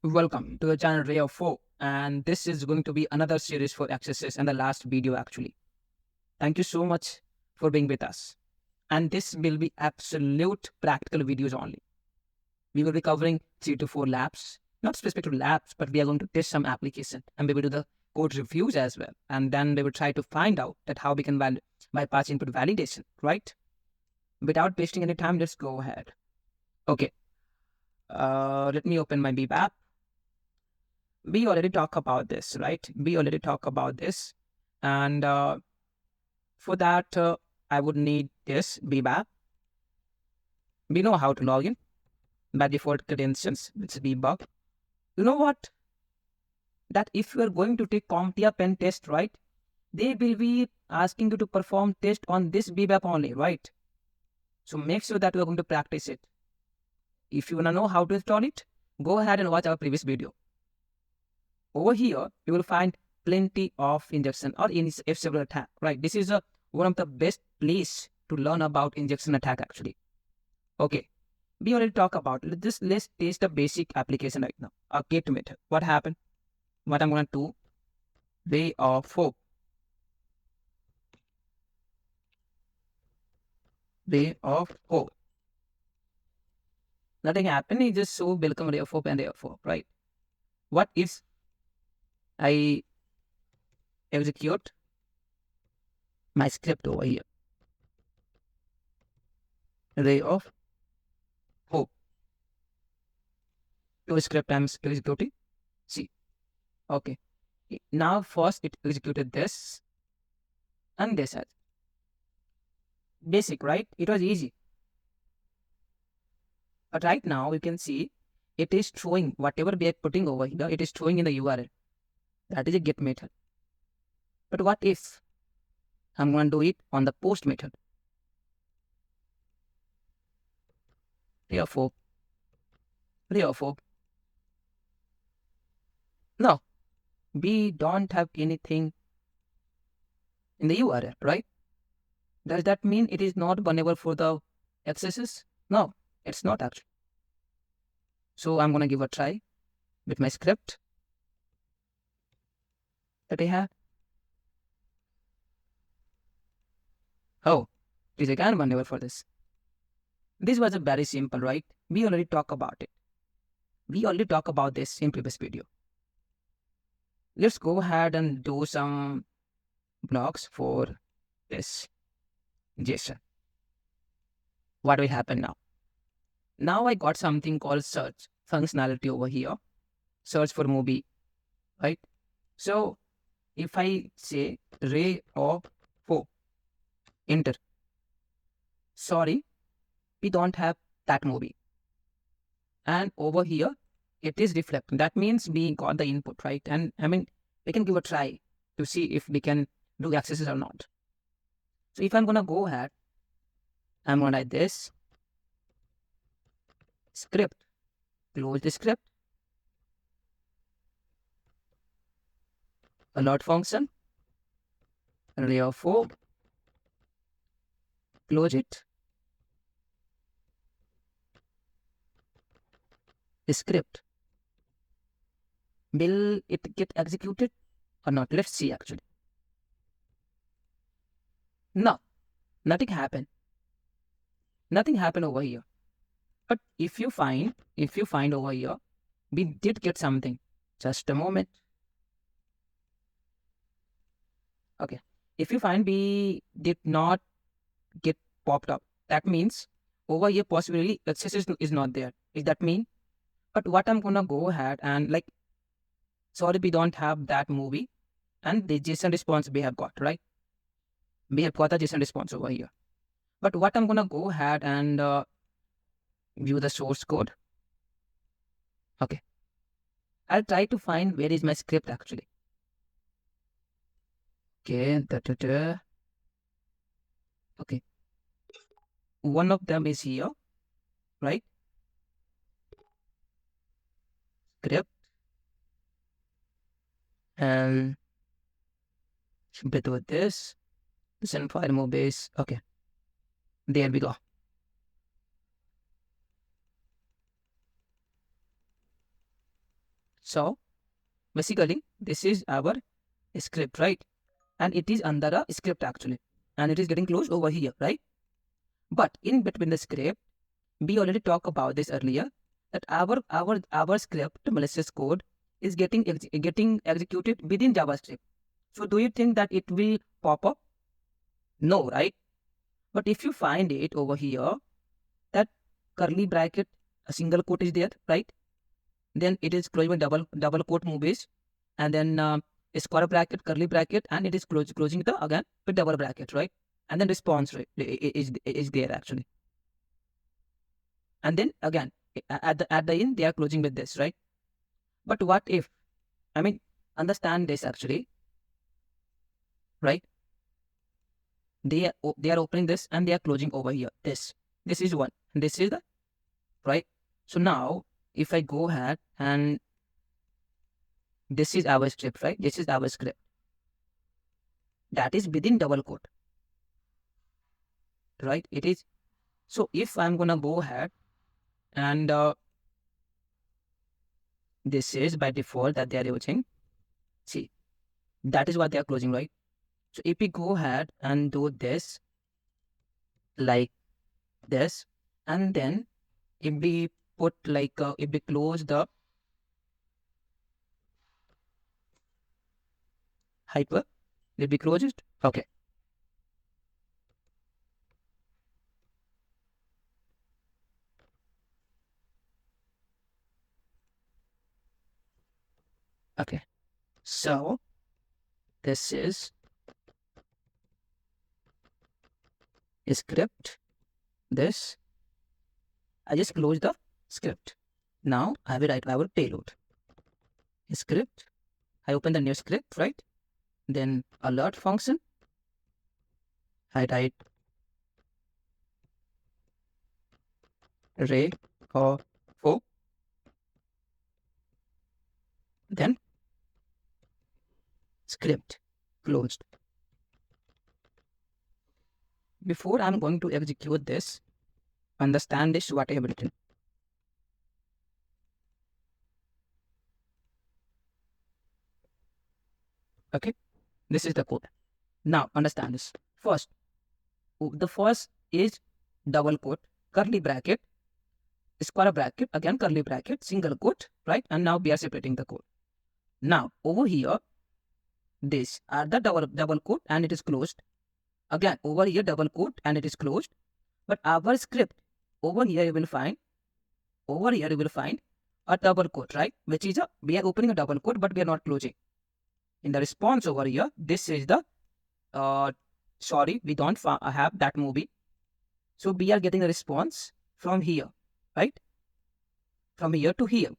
Welcome to the channel RayofHope, and this is going to be another series for XSS and the last video actually. Thank you so much for being with us. And this will be absolute practical videos only. We will be covering 3 to 4 labs, not specific to labs, but we are going to test some application and we will do the code reviews as well. And then we will try to find out that how we can bypass input validation, right? Without wasting any time, let's go ahead. Okay. Let me open my BBAP. We already talk about this, right? We already talk about this. And for that, I would need this BBAP. We know how to log in by default credentials, which is debug. You know what? That if you are going to take CompTIA pen test, right? They will be asking you to perform test on this BBAP only, right? So make sure that you are going to practice it. If you want to know how to install it, go ahead and watch our previous video. Over here, you will find plenty of injection or several attack, right? This is one of the best place to learn about injection attack actually. Okay, we already talked about it. Let's test the basic application right now. A get method. What happened? What I'm going to do? RayofHope. RayofHope. Nothing happened. It just show welcome RayofHope and RayofHope, right? What if I execute my script over here? RayofHope. To script I'm executing. See. Okay. Now first it executed this and this as basic, right? It was easy. But right now you can see it is showing whatever we are putting over here, it is showing in the URL. That is a get method. But what if I'm going to do it on the post method? RayofHope. No, we don't have anything in the URL, right? Does that mean it is not vulnerable for the XSS? No, it's not actually. So I'm going to give a try with my script that I have. Oh, it is again vulnerable for this. This was a very simple, right? We already talked about it. We already talked about this in previous video. Let's go ahead and do some blocks for this JSON. What will happen now? Now I got something called search functionality over here. Search for movie, right? So if I say RayofHope, enter. Sorry, we don't have that movie. And over here, it is reflecting. That means we got the input, right? And I mean, we can give a try to see if we can do accesses or not. So if I'm going to go ahead, I'm going to write this script, close the script, alert function, RayofHope, close it, script. Will it get executed or not? Let's see actually. No, nothing happened. Nothing happened over here. But if you find over here, we did get something. Just a moment. Okay. If you find we did not get popped up, that means over here possibly access is not there. Is that mean? But what I'm gonna go ahead and like, sorry, we don't have that movie, and the JSON response we have got, right? We have got a JSON response over here. But what I'm gonna go ahead and view the source code. Okay. I'll try to find where is my script actually. Okay. Okay. One of them is here, right? Script. And bit with this. Send file move base. Okay. There we go. So basically this is our script, right? And it is under a script actually, and it is getting closed over here, right? But in between the script, we already talked about this earlier, that our script malicious code is getting executed within JavaScript. So do you think that it will pop up? No, right? But if you find it over here, that curly bracket, a single quote is there, right? Then it is closing with double quote movies, and then a square bracket, curly bracket, and it is closing the again with double bracket, right? And then response rate is there actually. And then again at the end they are closing with this, right? But what if, I mean, understand this actually, right? They are opening this and they are closing over here. This is one, and this is the right. So now if I go ahead and this is our script, right? This is our script that is within double quote, right? It is. So if I'm gonna go ahead and this is by default that they are using, see, that is what they are closing, right? So if we go ahead and do this like this, and then if we put like if we close the hyper, if we close it, okay. Okay, so this is a script. This, I just close the script. Now I will write our payload script. I open the new script, right? Then alert function. I write RayofHope. Then script closed. Before I'm going to execute this, understand this what I have written. Okay, this is the code. Now understand this. First, the first is double quote, curly bracket, square bracket, again curly bracket, single quote, right? And now we are separating the code. Now over here, this are the double quote and it is closed. Again over here double quote and it is closed. But our script over here you will find a double quote, right? Which is we are opening a double quote but we are not closing. In the response over here, this is the sorry, we don't have that movie. So we are getting a response from here, right? From here to here.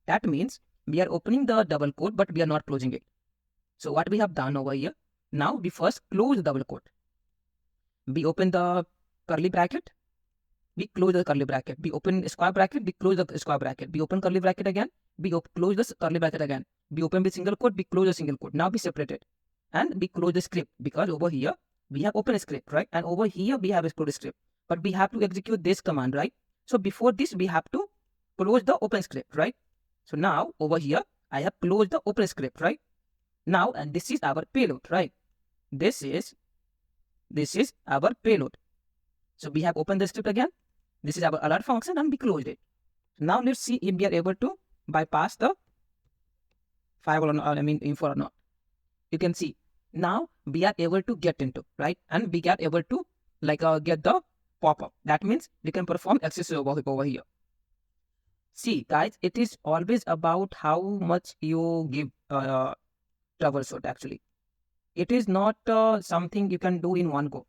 That means we are opening the double quote but we are not closing it. So what we have done over here, now we first close the double quote. We open the curly bracket, we close the curly bracket. We open square bracket, we close the square bracket. We open curly bracket again, we close the curly bracket again. We open with single quote, we close the single quote. Now we separate it and we close the script because over here we have open script, right? And over here we have a closed script. But we have to execute this command, right? So before this we have to close the open script, right? So now over here I have closed the open script, right? Now, and this is our payload, right? This is our payload. So we have opened the script again. This is our alert function and we closed it. Now let's see if we are able to bypass the firewall or not, info or not. You can see now we are able to get into, right? And we are able to get the pop-up. That means we can perform XSS over here. See guys, it is always about how much you give troubleshoot actually. It is not something you can do in one go.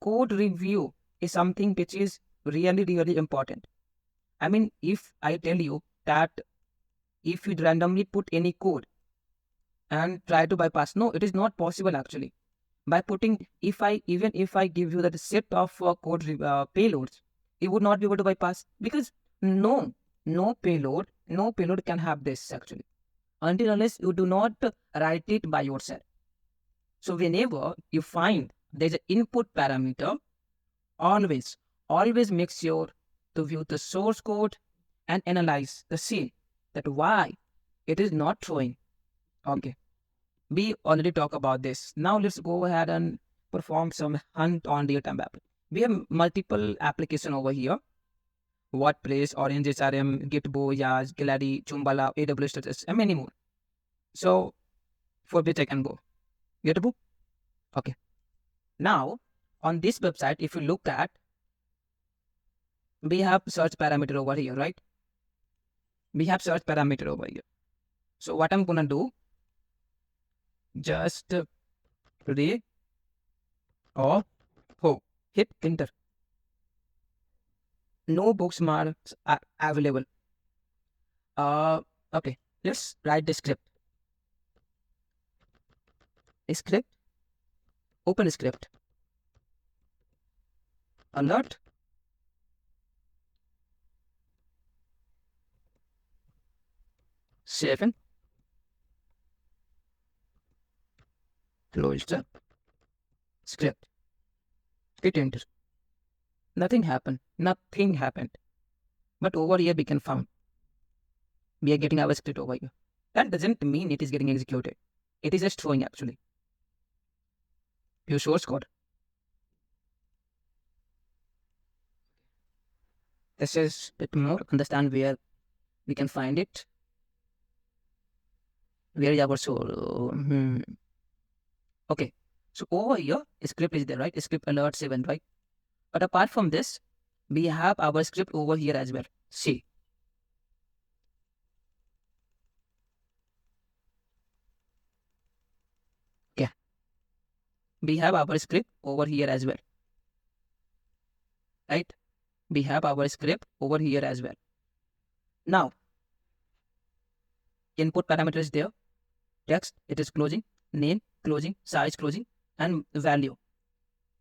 Code review is something which is really, really important. If I tell you that if you randomly put any code and try to bypass, no, it is not possible actually. By putting, even if I give you that set of code payloads, it would not be able to bypass because no payload can have this actually, until unless you do not write it by yourself. So whenever you find there's an input parameter, always make sure to view the source code and analyze the same. that why it is not showing. Okay, we already talked about this. Now let's go ahead and perform some hunt on real-time app. We have multiple application over here. WordPress, Orange HRM, Gitbo, Yaz, Gallery, Chumbala, AWS Status, and many more. So for which I can go. Gitbo? Okay. Now on this website, if you look at, we have search parameter over here, right? We have search parameter over here. So what I'm gonna do, just RayofHope, hit enter. No bookmarks are available. Okay, let's write the script. Script, open script. Alert. Seven. Close the script. Hit enter. Nothing happened. Nothing happened. But over here we can found. We are getting our script over here. That doesn't mean it is getting executed. It is just showing actually. Your source code. This is a bit more understand where we can find it. Where is our source? Okay. So over here, script is there, right? Script alert 7, right? But apart from this, we have our script over here as well. See. Okay. We have our script over here as well. Right? We have our script over here as well. Now, input parameter is there. Text, it is closing. Name, closing. Size, closing. And value.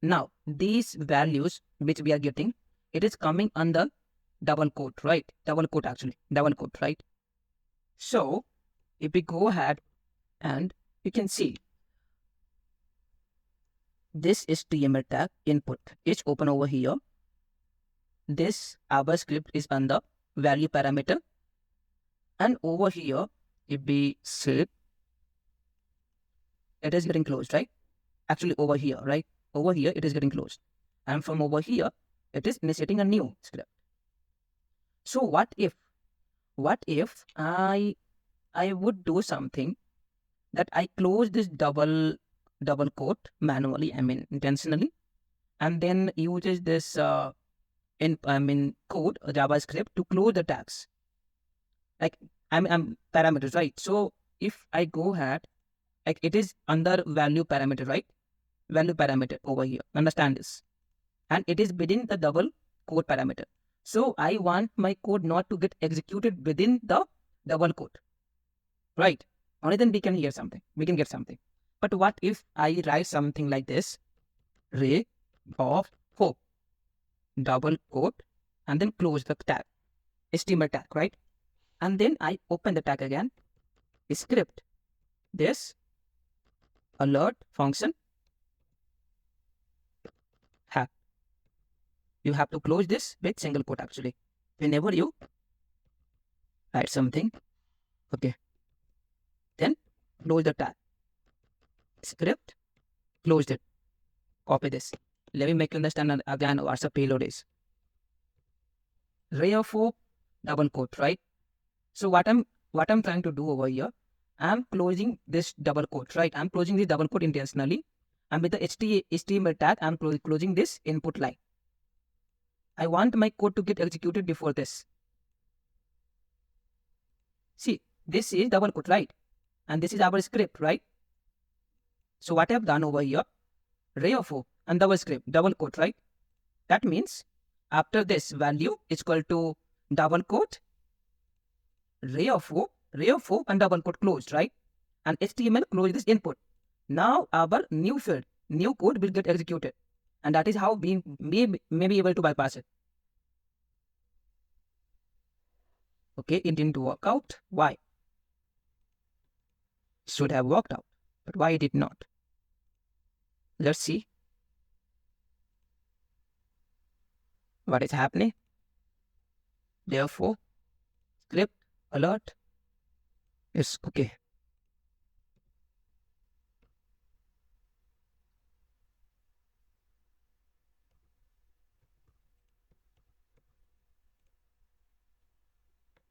Now, these values which we are getting, it is coming under double quote, right? Double quote actually. Double quote, right? So, if we go ahead and you can see this HTML tag input is open over here. This our script is under value parameter. And over here, if we say it is getting closed, right? Actually over here, right? Over here, it is getting closed. And from over here, it is initiating a new script. So what if I would do something that I close this double quote manually, I mean intentionally, and then uses this code JavaScript to close the tags. Like I'm parameters, right? So if I go ahead, like it is under value parameter, right? Value parameter over here. Understand this. And it is within the double quote parameter. So I want my code not to get executed within the double quote. Right? Only then we can hear something. We can get something. But what if I write something like this? RayofHope. Double quote. And then close the tag. HTML tag, right? And then I open the tag again. Script. This alert function. You have to close this with single quote actually. Whenever you write something, okay, then close the tag. Script, closed it. Copy this. Let me make you understand again what's the payload is. RayofHope double quote, right? So what I'm trying to do over here, I'm closing this double quote, right? I'm closing this double quote intentionally. And with the HTML tag, I'm closing this input line. I want my code to get executed before this. See, this is double quote, right? And this is our script, right? So what I've done over here, RayofHope and double script, double quote, right? That means after this value is equal to double quote, RayofHope and double quote closed, right? And HTML close this input. Now our new field, new code will get executed. And that is how we may be able to bypass it. Okay, it didn't work out. Why? Should have worked out. But why it did not? Let's see what is happening. Therefore, script alert It's okay.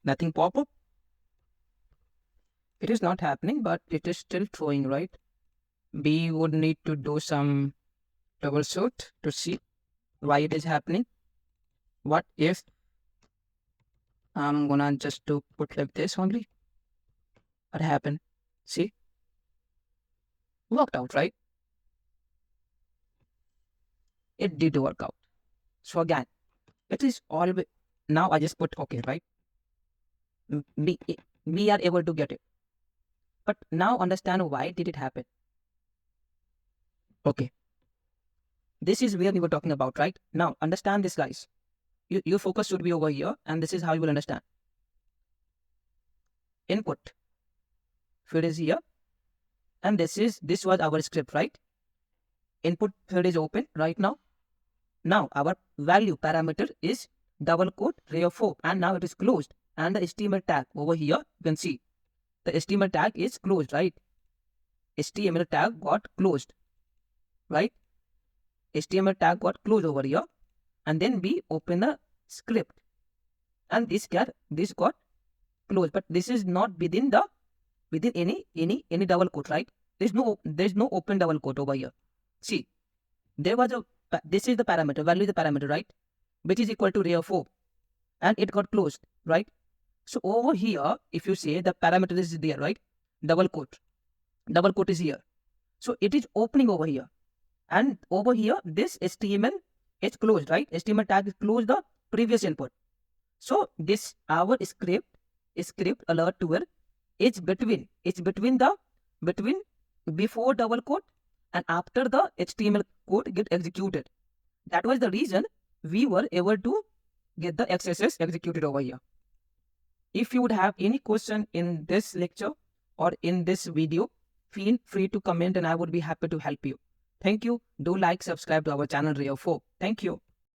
Nothing pop up. It is not happening, but it is still throwing, right? We would need to do some troubleshoot to see why it is happening. What if I'm gonna just to put like this only? What happened? See? Worked out, right? It did work out. So again, it is always, now I just put okay, right? We are able to get it. But now understand why did it happen. Okay. This is where we were talking about, right? Now understand this, guys. Your focus should be over here, and this is how you will understand. Input field is here, and this was our script, right? Input field is open right now. Now our value parameter is double quote RayofHope, and now it is closed. And the HTML tag over here, you can see the HTML tag is closed, right? HTML tag got closed, right? HTML tag got closed over here, and then we open the script, and this got closed, but this is not within any double quote, right? There's no open double quote over here. See, there was this is the parameter, value is the parameter, right? Which is equal to RayofHope, and it got closed, right? So over here, if you say the parameter is there, right? Double quote is here. So it is opening over here. And over here, this HTML is closed, right? HTML tag is closed the previous input. So this our script alert tool is between before double quote and after the HTML code get executed. That was the reason we were able to get the XSS executed over here. If you would have any question in this lecture or in this video, feel free to comment and I would be happy to help you. Thank you. Do like, subscribe to our channel RayofHope. Thank you.